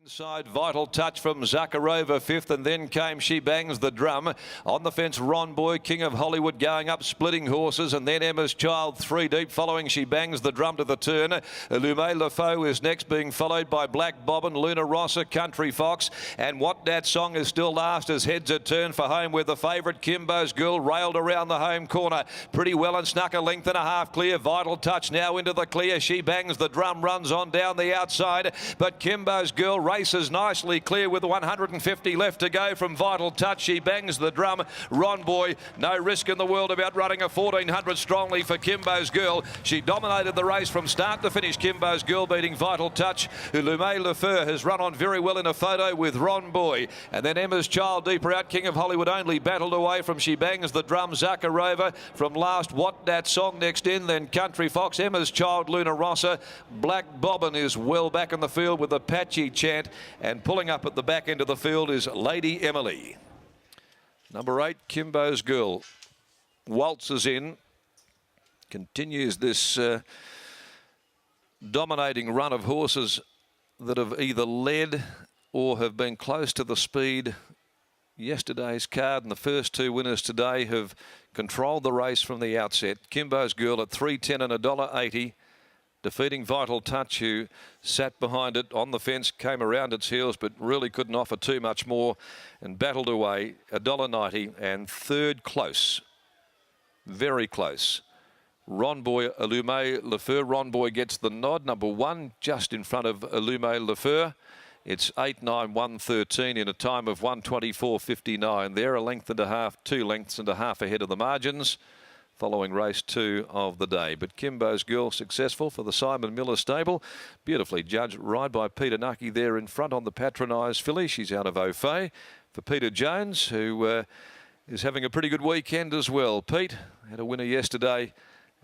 Inside, Vital Touch from Zakharova, fifth, and then came She Bangs the Drum. On the fence, Ron Boy, King of Hollywood, going up, splitting horses, and then Emma's Child, three deep, following She Bangs the Drum to the turn. Lume Lafaux is next, being followed by Black Bobbin, Luna Rossa, Country Fox, and What That Song is still last as heads are turned for home, with the favourite Kimbo's Girl railed around the home corner pretty well and snuck a length and a half clear. Vital Touch now into the clear. She Bangs the Drum runs on down the outside, but Kimbo's Girl races nicely clear with 150 left to go from Vital Touch. She Bangs the Drum. Ron Boy, no risk in the world about running a 1400 strongly for Kimbo's Girl. She dominated the race from start to finish. Kimbo's Girl beating Vital Touch. Lume Lafaux has run on very well in a photo with Ron Boy. And then Emma's Child deeper out. King of Hollywood only battled away from She Bangs the Drum. Zakharova from last. What That Song next in. Then Country Fox, Emma's Child, Luna Rossa. Black Bobbin is well back in the field with a patchy chant. And pulling up at the back end of the field is Lady Emily. Number 8, Kimbo's Girl. Waltzes in. Continues this dominating run of horses that have either led or have been close to the speed. Yesterday's card and the first two winners today have controlled the race from the outset. Kimbo's Girl at $3.10 and $1.80. Defeating Vital Touch, who sat behind it on the fence, came around its heels, but really couldn't offer too much more and battled away. $1.90 and third close, very close. Ron Boy, Lume Lafaux. Ron Boy gets the nod. Number 1 just in front of Lume Lafaux. It's 8.9.113 in a time of 1:24.59. There, a length and a half, 2 lengths and a half ahead of the margins. Following race 2 of the day. But Kimbo's Girl successful for the Simon Miller stable. Beautifully judged ride by Peter Nucky there in front on the patronised filly. She's out of Au Fait for Peter Jones, who is having a pretty good weekend as well. Pete had a winner yesterday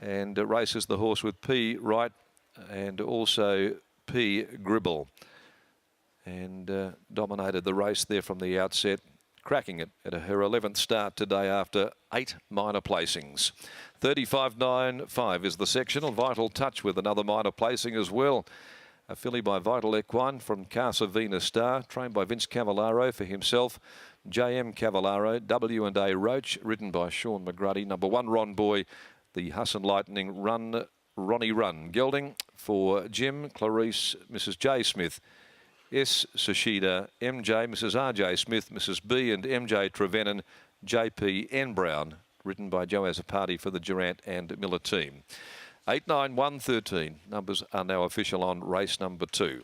and races the horse with P. Wright and also P. Gribble. And dominated the race there from the outset. Cracking it at her 11th start today after 8 minor placings. 35.95 is the sectional. Vital Touch with another minor placing as well. A filly by Vital Equine from Casa Venus Star, trained by Vince Cavallaro for himself. J.M. Cavallaro, W&A Roach, ridden by Sean McGruddy. Number 1, Ron Boy, the Husson Lightning Run, Ronnie Run. Gelding for Jim, Clarice, Mrs. J. Smith. S. Sashida, MJ, Mrs. R.J. Smith, Mrs. B. and MJ Trevennan, J.P. N. Brown, written by Joe Azzopardi for the Durant and Miller team. 8.9.113. Numbers are now official on race number 2.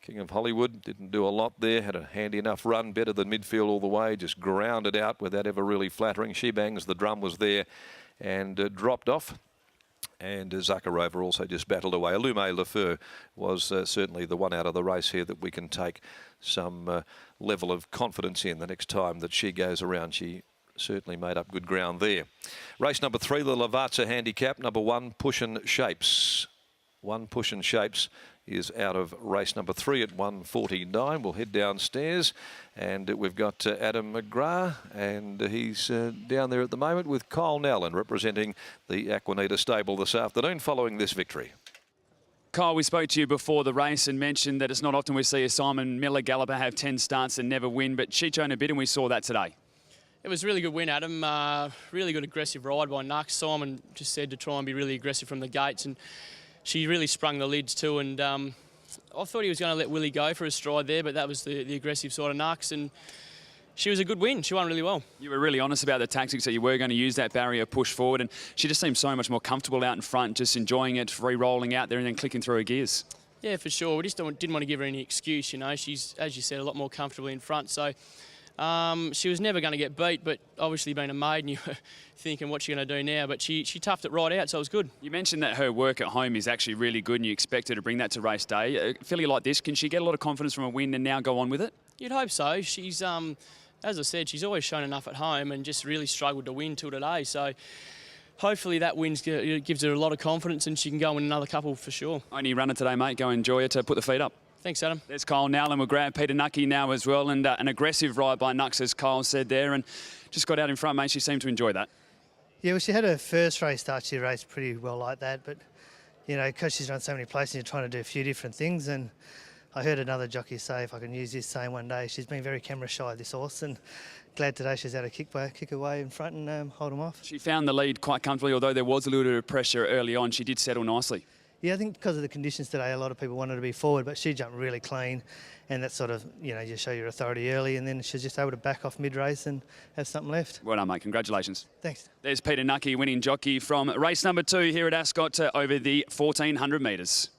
King of Hollywood didn't do a lot there, had a handy enough run, better than midfield all the way, just grounded out without ever really flattering. She Bangs the Drum was there and dropped off. And Zakharova also just battled away. Lume Lafaux was certainly the one out of the race here that we can take some level of confidence in the next time that she goes around. She certainly made up good ground there. Race number 3, the Lavazza Handicap. Number 1, Pushin' Shapes. 1 Pushin' Shapes is out of race number 3 at 1:49. We'll head downstairs and we've got Adam McGrath, and he's down there at the moment with Kyle Nowlan representing the Aquanita stable this afternoon following this victory. Kyle, we spoke to you before the race and mentioned that it's not often we see a Simon Miller galloper have 10 starts and never win, but she'd shown a bit and we saw that today. It was a really good win, Adam. Really good aggressive ride by Nux. Simon just said to try and be really aggressive from the gates, and she really sprung the lids too. And I thought he was going to let Willie go for a stride there, but that was the aggressive side of Nux, and she was a good win. She won really well. You were really honest about the tactics that you were going to use that barrier push forward, and she just seemed so much more comfortable out in front, just enjoying it, re-rolling out there and then clicking through her gears. Yeah, for sure. We just didn't want to give her any excuse, you know. She's, as you said, a lot more comfortable in front, so she was never going to get beat, but obviously being a maiden, you were thinking what's she going to do now, but she toughed it right out, so it was good. You mentioned that her work at home is actually really good and you expect her to bring that to race day. A filly like this, can she get a lot of confidence from a win and now go on with it? You'd hope so. She's, as I said, she's always shown enough at home and just really struggled to win till today, so hopefully that win gives her a lot of confidence and she can go and win another couple for sure. Only runner today, mate. Go enjoy it. Put the feet up. Thanks, Adam. There's Kyle Nowlan. We'll grab Peter Nucky now as well, and an aggressive ride by Nux, as Kyle said there, and just got out in front, mate. She seemed to enjoy that. Yeah, well, she had her first race start. She raced pretty well like that, but, you know, because she's run so many places, you're trying to do a few different things, and I heard another jockey say, if I can use this saying one day, she's been very camera shy, this horse, and glad today she's able to kick away in front and hold them off. She found the lead quite comfortably, although there was a little bit of pressure early on. She did settle nicely. Yeah, I think because of the conditions today, a lot of people wanted to be forward, but she jumped really clean, and that sort of, you show your authority early, and then she's just able to back off mid-race and have something left. Well done, mate. Congratulations. Thanks. There's Peter Nucky, winning jockey from race number 2 here at Ascot over the 1400 metres.